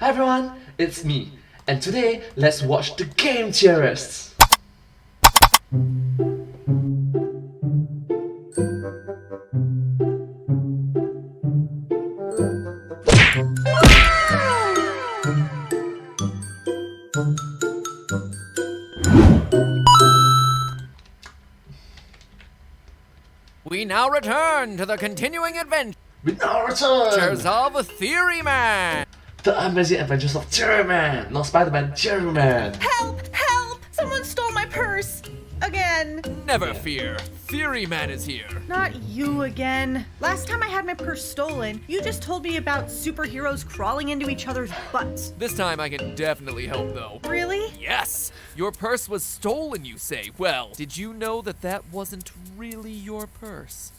Hi everyone, it's me, and today let's watch the game Theorists. We now return to the continuing adventures We now return! of Theoryman! The amazing adventures of Theoryman! Not Spiderman, Theoryman! Help! Help! Someone stole my purse! Again! Never fear, Theoryman is here. Not you again. Last time I had my purse stolen, you just told me about superheroes crawling into each other's butts. This time I can definitely help though. Really? Yes! Your purse was stolen, you say. Well, did you know that that wasn't really your purse?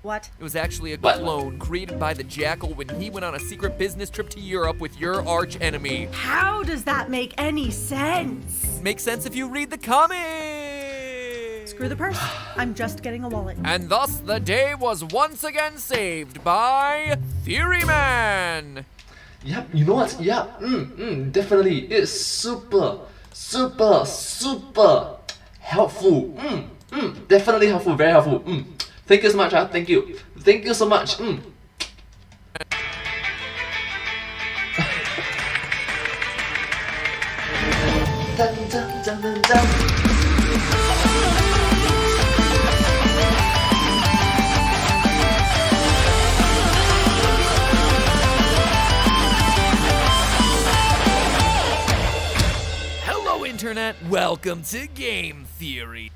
What? It was actually a What? clone created by the Jackal when he went on a secret business trip to Europe with your arch enemy. How does that make any sense? Makes sense if you read the comics! Screw the purse. I'm just getting a wallet. And thus the day was once again saved by Theoryman! Yep, you know what? Yep, definitely. It's super helpful. Definitely helpful, very helpful. Thank you so much, thank you. Thank you so much. Dun, dun, dun, dun, dun. Hello, Internet! Welcome to Game Theory,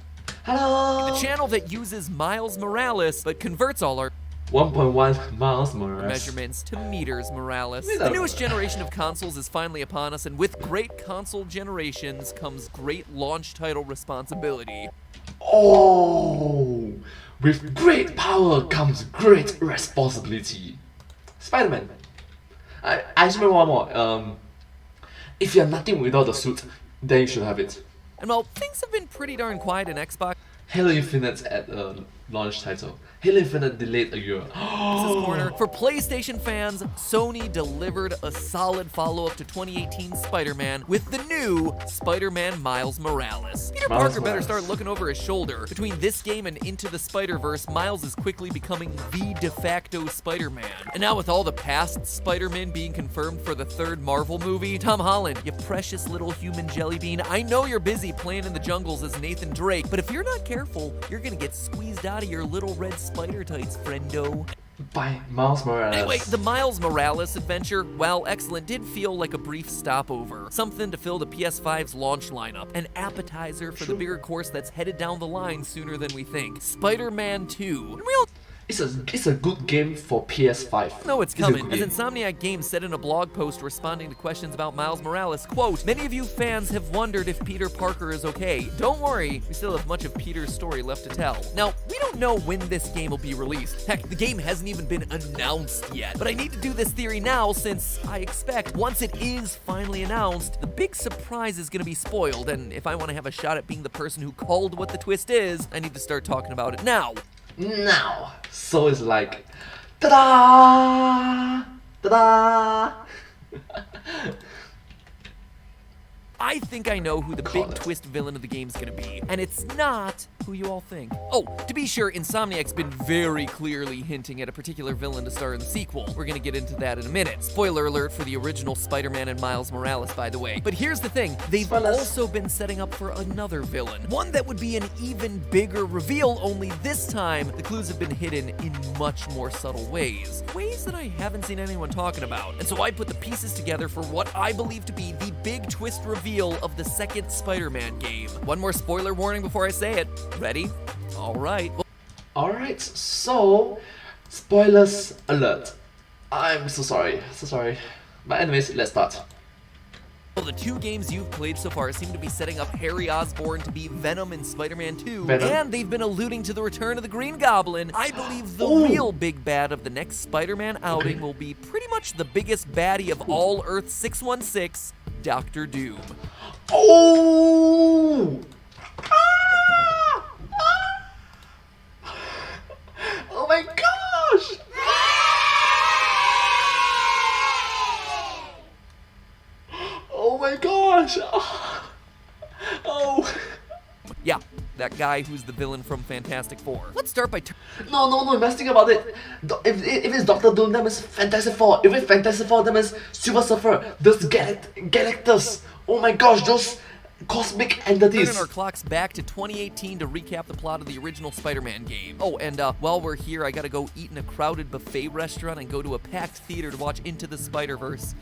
Hello! the channel that uses Miles Morales but converts all our 1.1 miles Morales. measurements to meters Morales. Meter The newest Morales. generation of consoles is finally upon us, and with great console generations comes great launch title responsibility. Oh! With great power comes great responsibility. Spiderman. I just remember one more. If you're nothing without the suit, then you should have it. And while things have been pretty darn quiet in Xbox Halo Infinite at launch title. Halo Infinite delayed a year. corner, for PlayStation fans, Sony delivered a solid follow-up to 2018 Spider-Man with the new Spider-Man Miles Morales. Peter Miles Parker better Morales. start looking over his shoulder. Between this game and Into the Spider-Verse, Miles is quickly becoming the de facto Spider-Man. And now with all the past Spider-Man being confirmed for the third Marvel movie, Tom Holland, you precious little human jelly bean, I know you're busy playing in the jungles as Nathan Drake, but if you're not careful, you're gonna get squeezed out of your little red spider tights, friendo. By Miles Morales. Anyway, the Miles Morales adventure, while excellent, did feel like a brief stopover. Something to fill the PS5's launch lineup. An appetizer for the bigger course that's headed down the line sooner than we think. Spider-Man 2. And we all It's a good game for PS5. know it's a coming, good as game. Insomniac Games said in a blog post responding to questions about Miles Morales, quote, "Many of you fans have wondered if Peter Parker is okay. Don't worry, we still have much of Peter's story left to tell." Now, we don't know when this game will be released. Heck, the game hasn't even been announced yet. But I need to do this theory now since I expect once it is finally announced, the big surprise is gonna be spoiled, and if I want to have a shot at being the person who called what the twist is, I need to start talking about it now. Now, so it's like, ta-da! Ta-da! I think I know who the Call big it. twist villain of the game's gonna be, and it's not who you all think. Oh, to be sure, Insomniac's been very clearly hinting at a particular villain to star in the sequel. We're gonna get into that in a minute. Spoiler alert for the original Spider-Man and Miles Morales, by the way. But here's the thing, they've Spoilers. also been setting up for another villain. One that would be an even bigger reveal, only this time, the clues have been hidden in much more subtle ways. Ways that I haven't seen anyone talking about. And so I put the pieces together for what I believe to be the big twist reveal of the second Spider-Man game. One more spoiler warning before I say it. Ready? All right. Alright, so, spoilers alert. I'm so sorry. But anyways, let's start. Well, the two games you've played so far seem to be setting up Harry Osborn to be Venom in Spider-Man 2, Venom. and they've been alluding to the return of the Green Goblin. I believe the Ooh. real big bad of the next Spider-Man outing will be pretty much the biggest baddie of all Earth 616, Dr. Doom. Oh! Ah! Ah! Oh my gosh! gosh! Oh. Yeah, that guy who's the villain from Fantastic Four. Let's start by No, you must think about it. If it's Doctor Doom, that means Fantastic Four. If it's Fantastic Four, that means Silver Surfer. Those Galactus. Oh my gosh, those cosmic entities. turning our clocks back to 2018 to recap the plot of the original Spider-Man game. Oh, and while we're here, I gotta go eat in a crowded buffet restaurant and go to a packed theater to watch Into the Spider-Verse.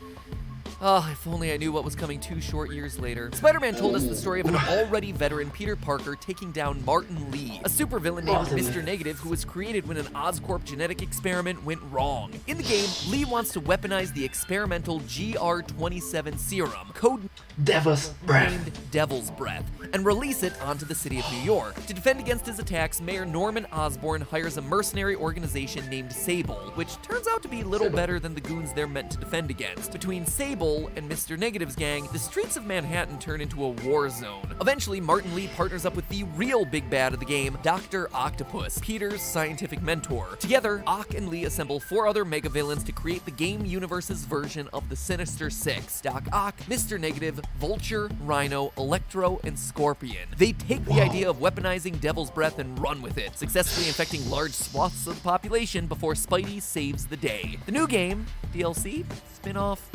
Oh, if only I knew what was coming 2 short years later. Spider-Man told us the story of an already veteran Peter Parker taking down Martin Lee, a supervillain named Mr. Negative who was created when an Oscorp genetic experiment went wrong. In the game, Lee wants to weaponize the experimental GR27 serum, code Devil's Breath. named Devil's Breath, and release it onto the city of New York. To defend against his attacks, Mayor Norman Osborn hires a mercenary organization named Sable, which turns out to be little better than the goons they're meant to defend against. Between Sable and Mr. Negative's gang, the streets of Manhattan turn into a war zone. Eventually, Martin Lee partners up with the real big bad of the game, Dr. Octopus, Peter's scientific mentor. Together, Ock and Lee assemble 4 other mega-villains to create the game universe's version of the Sinister Six: Doc Ock, Mr. Negative, Vulture, Rhino, Electro, and Scorpion. They take the idea of weaponizing Devil's Breath and run with it, successfully infecting large swaths of the population before Spidey saves the day. The new game, DLC, spin-off,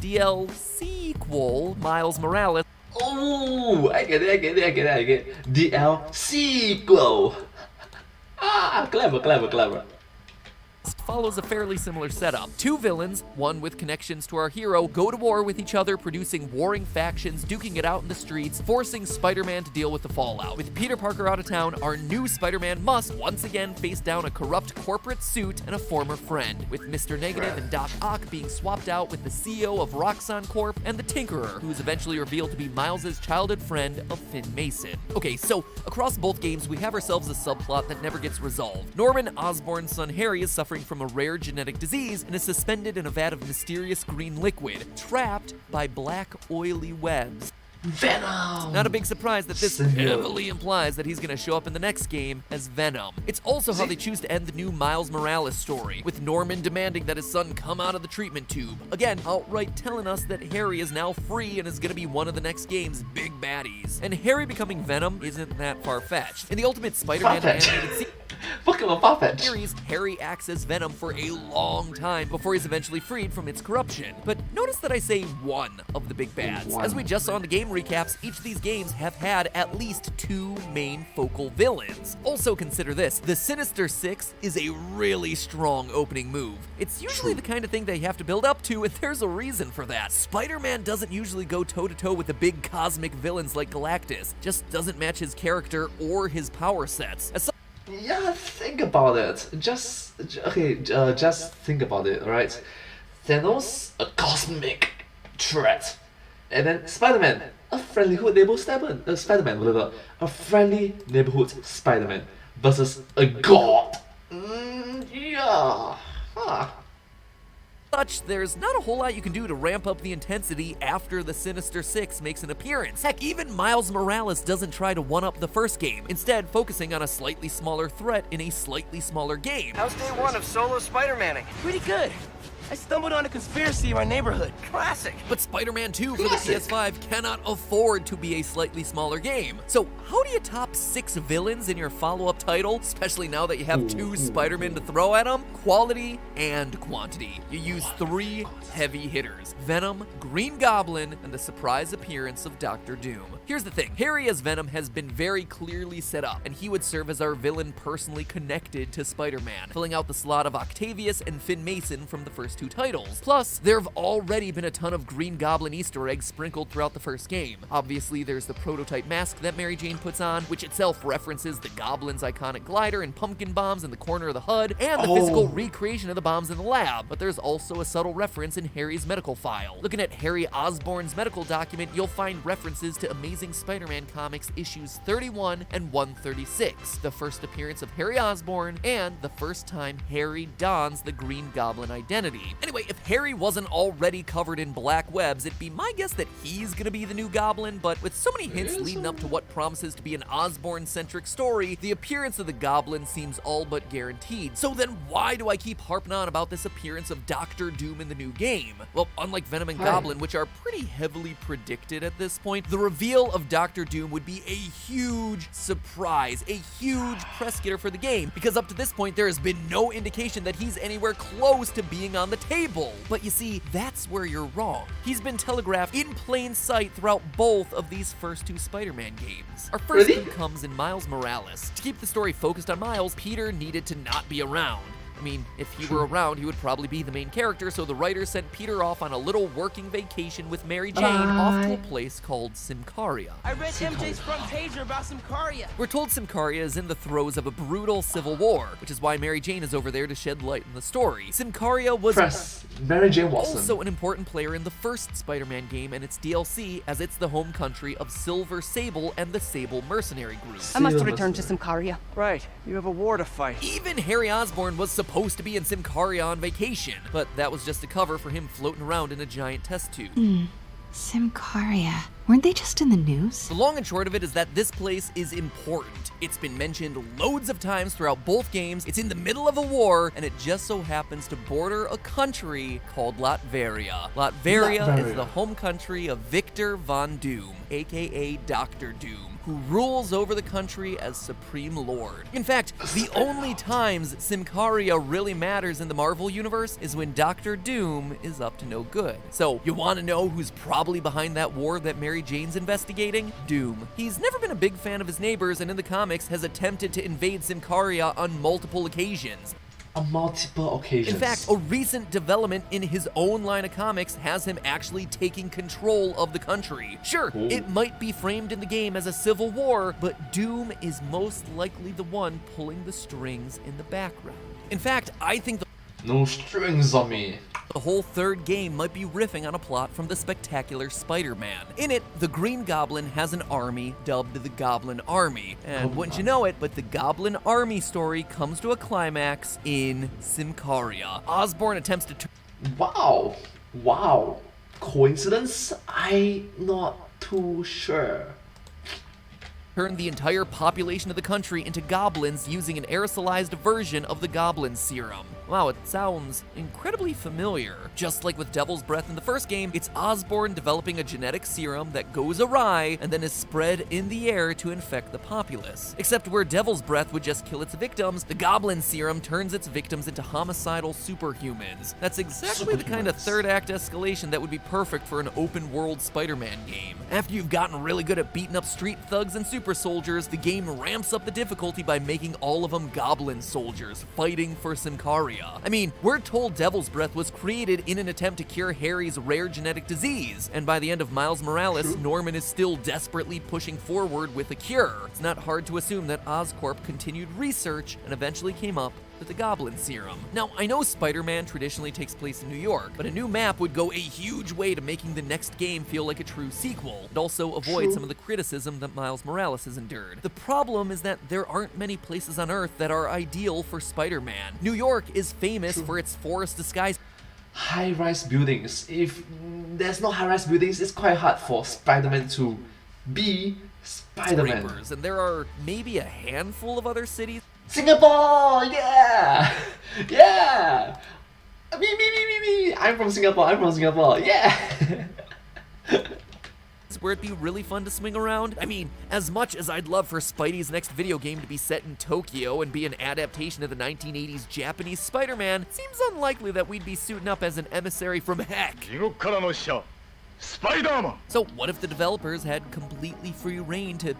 sequel, Miles Morales. Oh, I get it. DLC glow. Clever. Follows a fairly similar setup. 2 villains, one with connections to our hero, go to war with each other, producing warring factions, duking it out in the streets, forcing Spider-Man to deal with the fallout. With Peter Parker out of town, our new Spider-Man must once again face down a corrupt corporate suit and a former friend, with Mr. Negative and Doc Ock being swapped out with the CEO of Roxxon Corp and the Tinkerer, who's eventually revealed to be Miles' childhood friend of Finn Mason. Okay, so across both games, we have ourselves a subplot that never gets resolved. Norman Osborn's son Harry is suffering from a rare genetic disease and is suspended in a vat of mysterious green liquid, trapped by black oily webs. Venom! Not a big surprise that this heavily implies that he's gonna show up in the next game as Venom. It's also how they choose to end the new Miles Morales story, with Norman demanding that his son come out of the treatment tube. Again, outright telling us that Harry is now free and is gonna be one of the next game's big baddies. And Harry becoming Venom isn't that far-fetched. In the Ultimate Spider-Man animated series, Harry acts as Venom for a long time before he's eventually freed from its corruption. But notice that I say one of the big bads. As we just saw in the game recaps, each of these games have had at least 2 main focal villains. Also consider this, the Sinister Six is a really strong opening move. It's usually the kind of thing they have to build up to, and there's a reason for that. Spider-Man doesn't usually go toe-to-toe with the big cosmic villains like Galactus, just doesn't match his character or his power sets. Yeah, think about it. Just think about it, alright? Thanos, a cosmic threat. And then Spider-Man, a friendly neighborhood Spider-Man, a friendly neighborhood Spider-Man versus a god. Such, there's not a whole lot you can do to ramp up the intensity after the Sinister Six makes an appearance. Heck, even Miles Morales doesn't try to one-up the first game, instead focusing on a slightly smaller threat in a slightly smaller game. How's day 1 of solo Spider-Manning? Pretty good. I stumbled on a conspiracy in my neighborhood. Classic. But Spider-Man 2 for the PS5 cannot afford to be a slightly smaller game. So how do you top 6 villains in your follow-up title, especially now that you have 2 Spider-Men to throw at them? Quality and quantity. You use 3 heavy hitters: Venom, Green Goblin, and the surprise appearance of Dr. Doom. Here's the thing, Harry as Venom has been very clearly set up, and he would serve as our villain personally connected to Spider-Man, filling out the slot of Octavius and Finn Mason from the first 2 titles. Plus, there have already been a ton of Green Goblin Easter eggs sprinkled throughout the first game. Obviously, there's the prototype mask that Mary Jane puts on, which itself references the Goblin's iconic glider and pumpkin bombs in the corner of the HUD, and the physical recreation of the bombs in the lab. But there's also a subtle reference in Harry's medical file. Looking at Harry Osborn's medical document, you'll find references to Amazing Spider-Man Comics issues 31 and 136, the first appearance of Harry Osborn, and the first time Harry dons the Green Goblin identity. movie. Anyway, if Harry wasn't already covered in black webs, it'd be my guess that he's gonna be the new Goblin, but with so many hints leading up to what promises to be an Osborn-centric story, the appearance of the Goblin seems all but guaranteed. So then why do I keep harping on about this appearance of Doctor Doom in the new game? Well, unlike Venom and Goblin, which are pretty heavily predicted at this point, the reveal of Doctor Doom would be a huge surprise, a huge press getter for the game, because up to this point there has been no indication that he's anywhere close to being on the table. But you see, that's where you're wrong. He's been telegraphed in plain sight throughout both of these first two Spider-Man games. Our first clue comes in Miles Morales. To keep the story focused on Miles, Peter needed to not be around. I mean, if he were around, he would probably be the main character, so the writers sent Peter off on a little working vacation with Mary Jane off to a place called Symkaria. I read MJ's front pager about Symkaria. We're told Symkaria is in the throes of a brutal civil war, which is why Mary Jane is over there to shed light on the story. Symkaria was Mary Jane Watson. Also an important player in the first Spider-Man game and its DLC, as it's the home country of Silver Sable and the Sable Mercenary Group. I must return to Symkaria. Right, you have a war to fight. Even Harry Osborn was supposed to be in Symkaria on vacation, but that was just a cover for him floating around in a giant test tube. Symkaria. Weren't they just in the news? The long and short of it is that this place is important. It's been mentioned loads of times throughout both games. It's in the middle of a war, and it just so happens to border a country called Latveria. Latveria is the home country of Victor Von Doom, aka Dr. Doom, who rules over the country as Supreme Lord. In fact, the only times Symkaria really matters in the Marvel Universe is when Dr. Doom is up to no good. So, you wanna know who's probably behind that war that Mary Jane's investigating? Doom. He's never been a big fan of his neighbors, and in the comics has attempted to invade Symkaria on multiple occasions. On multiple occasions. In fact, a recent development in his own line of comics has him actually taking control of the country. Sure, it might be framed in the game as a civil war, but Doom is most likely the one pulling the strings in the background. In fact, I think no strings on me. The whole third game might be riffing on a plot from the spectacular Spider-Man. In it, the Green Goblin has an army dubbed the Goblin Army. And wouldn't you know it, but the Goblin Army story comes to a climax in Symkaria. Osborn attempts to Wow. Coincidence? I'm not too sure. turn the entire population of the country into goblins using an aerosolized version of the Goblin Serum. Wow, it sounds incredibly familiar. Just like with Devil's Breath in the first game, it's Osborn developing a genetic serum that goes awry and then is spread in the air to infect the populace. Except where Devil's Breath would just kill its victims, the Goblin Serum turns its victims into homicidal superhumans. That's exactly the kind of third act escalation that would be perfect for an open world Spider-Man game. After you've gotten really good at beating up street thugs and super soldiers, the game ramps up the difficulty by making all of them goblin soldiers fighting for Symkaria. I mean, we're told Devil's Breath was created in an attempt to cure Harry's rare genetic disease, and by the end of Miles Morales, Norman is still desperately pushing forward with a cure. It's not hard to assume that Oscorp continued research and eventually came up with the Goblin Serum. Now, I know Spider-Man traditionally takes place in New York, but a new map would go a huge way to making the next game feel like a true sequel, and also avoid some of the criticism that Miles Morales has endured. The problem is that there aren't many places on Earth that are ideal for Spider-Man. New York is famous for its forest disguise. High-rise buildings. If there's no high-rise buildings, it's quite hard for Spider-Man to be Spider-Man. And there are maybe a handful of other cities. Singapore! Yeah! Yeah! Me! I'm from Singapore, yeah! Where it'd be really fun to swing around. I mean, as much as I'd love for Spidey's next video game to be set in Tokyo and be an adaptation of the 1980s Japanese Spider-Man, it seems unlikely that we'd be suiting up as an emissary from heck. Spiderman! So what if the developers had completely free reign to,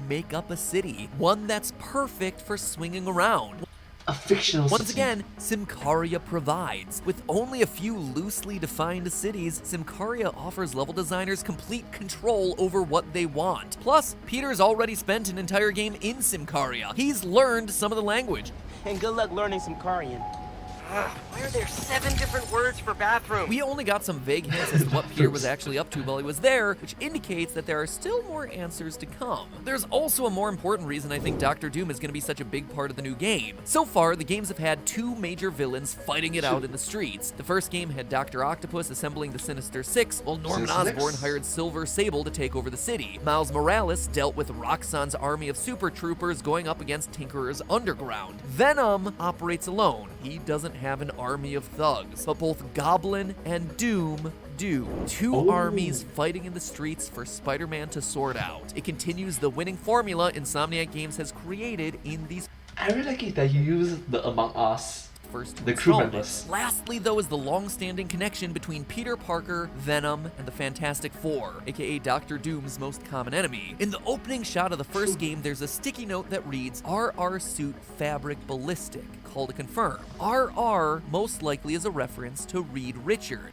make up a city? One that's perfect for swinging around. A fictional Once city. again, Symkaria provides. With only a few loosely defined cities, Symkaria offers level designers complete control over what they want. Plus, Peter's already spent an entire game in Symkaria. He's learned some of the language. And good luck learning some Symkarian. Why are there 7 different words for bathroom? We only got some vague hints as to what Peter was actually up to while he was there, which indicates that there are still more answers to come. There's also a more important reason I think Doctor Doom is going to be such a big part of the new game. So far, the games have had 2 major villains fighting it out in the streets. The first game had Dr. Octopus assembling the Sinister Six, while Norman Osborn hired Silver Sable to take over the city. Miles Morales dealt with Roxxon's army of super troopers going up against Tinkerer's underground. Venom operates alone. He doesn't have an army of thugs, but both Goblin and Doom do. 2 armies fighting in the streets for Spider-Man to sort out. It continues the winning formula Insomniac Games has created in these I really like it that you use the Among Us. first 2 The crew installments. members. Lastly, though, is the long-standing connection between Peter Parker, Venom, and the Fantastic Four, aka Doctor Doom's most common enemy. In the opening shot of the first game, there's a sticky note that reads, "RR suit fabric ballistic. Call to confirm." RR most likely is a reference to Reed Richards,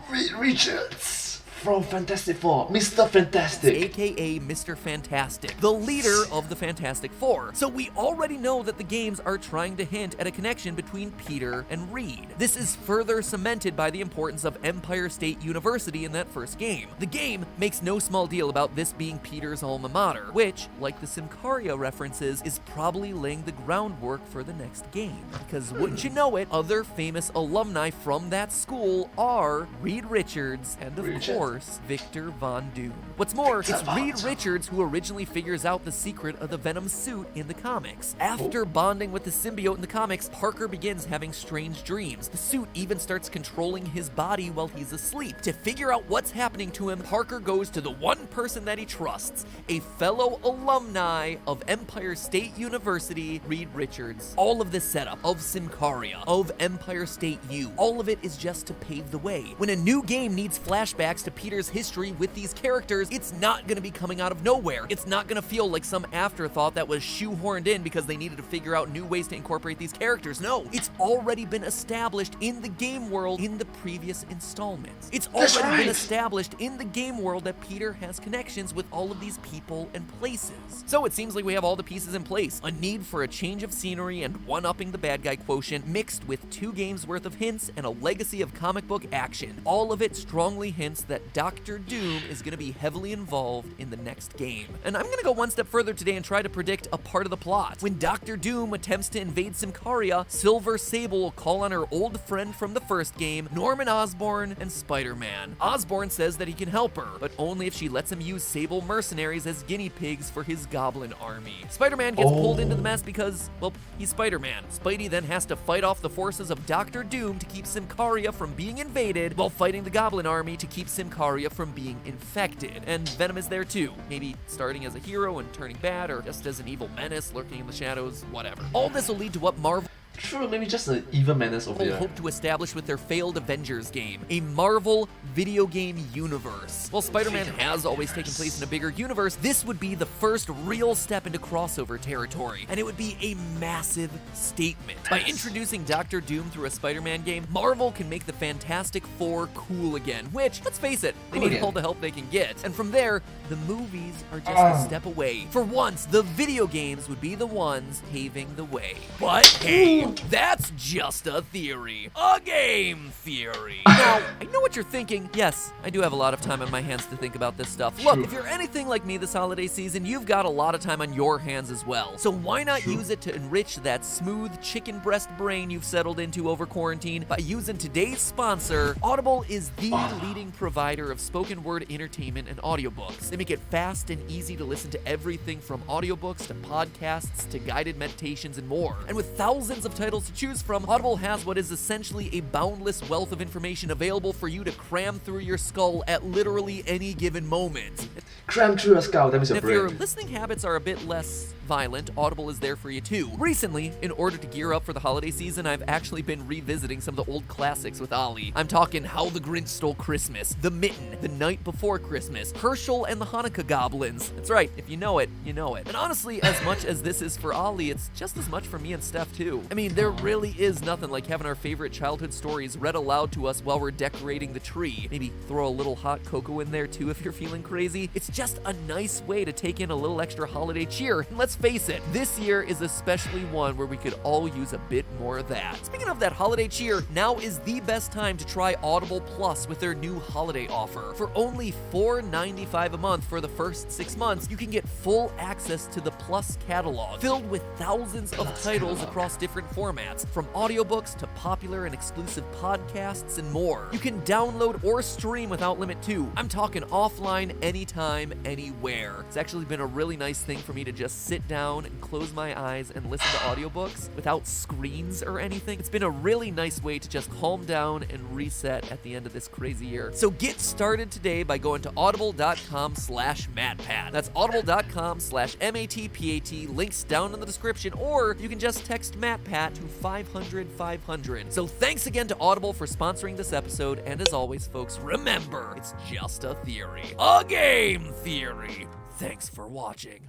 Reed Richards from Fantastic Four, Mr. Fantastic. aka Mr. Fantastic, the leader of the Fantastic Four. So we already know that the games are trying to hint at a connection between Peter and Reed. This is further cemented by the importance of Empire State University in that first game. The game makes no small deal about this being Peter's alma mater, which, like the Symkaria references, is probably laying the groundwork for the next game. Because wouldn't you know it, other famous alumni from that school are Reed Richards and, of course, Victor Von Doom. What's more, it's Reed Richards who originally figures out the secret of the Venom suit in the comics. After bonding with the symbiote in the comics, Parker begins having strange dreams. The suit even starts controlling his body while he's asleep. To figure out what's happening to him, Parker goes to the one person that he trusts, a fellow alumni of Empire State University, Reed Richards. All of this setup of Symkaria, of Empire State U, all of it is just to pave the way. When a new game needs flashbacks to Peter's history with these characters, it's not going to be coming out of nowhere. It's not going to feel like some afterthought that was shoehorned in because they needed to figure out new ways to incorporate these characters. No, it's already been established in the game world in the previous installments. It's already been established in the game world that Peter has connections with all of these people and places. So it seems like we have all the pieces in place. A need for a change of scenery and one-upping the bad guy quotient mixed with 2 games worth of hints and a legacy of comic book action. All of it strongly hints that Doctor Doom is going to be heavily involved in the next game. And I'm going to go one step further today and try to predict a part of the plot. When Doctor Doom attempts to invade Symkaria, Silver Sable will call on her old friend from the first game, Norman Osborn, and Spider-Man. Osborn says that he can help her, but only if she lets him use Sable mercenaries as guinea pigs for his Goblin army. Spider-Man gets pulled into the mess because, well, he's Spider-Man. Spidey then has to fight off the forces of Doctor Doom to keep Symkaria from being invaded, while fighting the Goblin army to keep Symkaria from being infected. And Venom is there too, maybe starting as a hero and turning bad, or just as an evil menace lurking in the shadows, whatever. All this will lead to what Marvel True, maybe just an evil menace over there. hope to establish with their failed Avengers game, a Marvel video game universe. While Spider-Man has always taken place in a bigger universe, this would be the first real step into crossover territory, and it would be a massive statement. By introducing Doctor Doom through a Spider-Man game, Marvel can make the Fantastic Four cool again, which, let's face it, they need all the help they can get. And from there, the movies are just a step away. For once, the video games would be the ones paving the way. But hey, that's just a theory. A game theory. Now, I know what you're thinking. Yes, I do have a lot of time on my hands to think about this stuff. Look, if you're anything like me this holiday season, you've got a lot of time on your hands as well. So why not use it to enrich that smooth chicken breast brain you've settled into over quarantine by using today's sponsor? Audible is the leading provider of spoken word entertainment and audiobooks. They make it fast and easy to listen to everything from audiobooks to podcasts to guided meditations and more. And with thousands of titles to choose from, Audible has what is essentially a boundless wealth of information available for you to cram through your skull at literally any given moment. Cram through a skull, that means your If your brain. listening habits are a bit less violent, Audible is there for you too. Recently, in order to gear up for the holiday season, I've actually been revisiting some of the old classics with Ollie. I'm talking How the Grinch Stole Christmas, The Mitten, The Night Before Christmas, Herschel and the Hanukkah Goblins. That's right, if you know it, you know it. And honestly, as much as this is for Ollie, it's just as much for me and Steph too. I mean, there really is nothing like having our favorite childhood stories read aloud to us while we're decorating the tree. Maybe throw a little hot cocoa in there too if you're feeling crazy. It's just a nice way to take in a little extra holiday cheer. And let's face it, this year is especially one where we could all use a bit more of that. Speaking of that holiday cheer, now is the best time to try Audible Plus with their new holiday offer. For only $4.95 a month for the first 6 months, you can get full access to the Plus catalog, filled with thousands of titles across different formats, from audiobooks to popular and exclusive podcasts and more. You can download or stream without limit too. I'm talking offline, anytime, anywhere. It's actually been a really nice thing for me to just sit down and close my eyes and listen to audiobooks without screens or anything. It's been a really nice way to just calm down and reset at the end of this crazy year. So get started today by going to audible.com/matpat. That's audible.com/matpat. Links down in the description, or you can just text MatPat to 500-500. So thanks again to Audible for sponsoring this episode, and as always, folks, remember, it's just a theory. A game theory. Thanks for watching.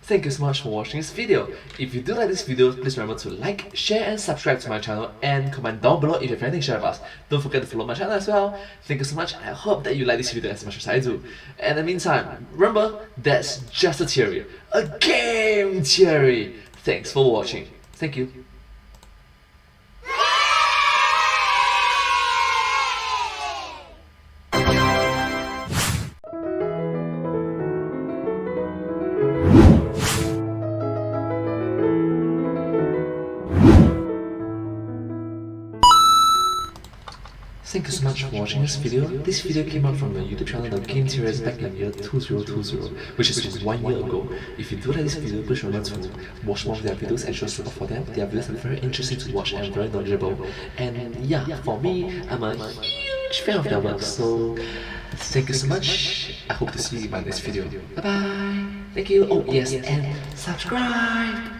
Thank you so much for watching this video. If you do like this video, please remember to like, share and subscribe to my channel, and comment down below if you have anything to share with us. Don't forget to follow my channel as well. Thank you so much. I hope that you like this video as much as I do. And in the meantime, remember, that's just a theory. A game theory. Thanks for watching. Thank you. Thank you so much for watching this video. This video came out from the YouTube channel The Game Theorists back in the year 2020, which is 1 year ago. If you do like this video, please remember to watch more of their videos and show support for them. Their videos are very interesting to watch and very knowledgeable. And yeah, for me, I'm a huge fan of their work, so thank you so much. I hope to see you in my next video. Bye bye. Thank you. Oh yes, and subscribe.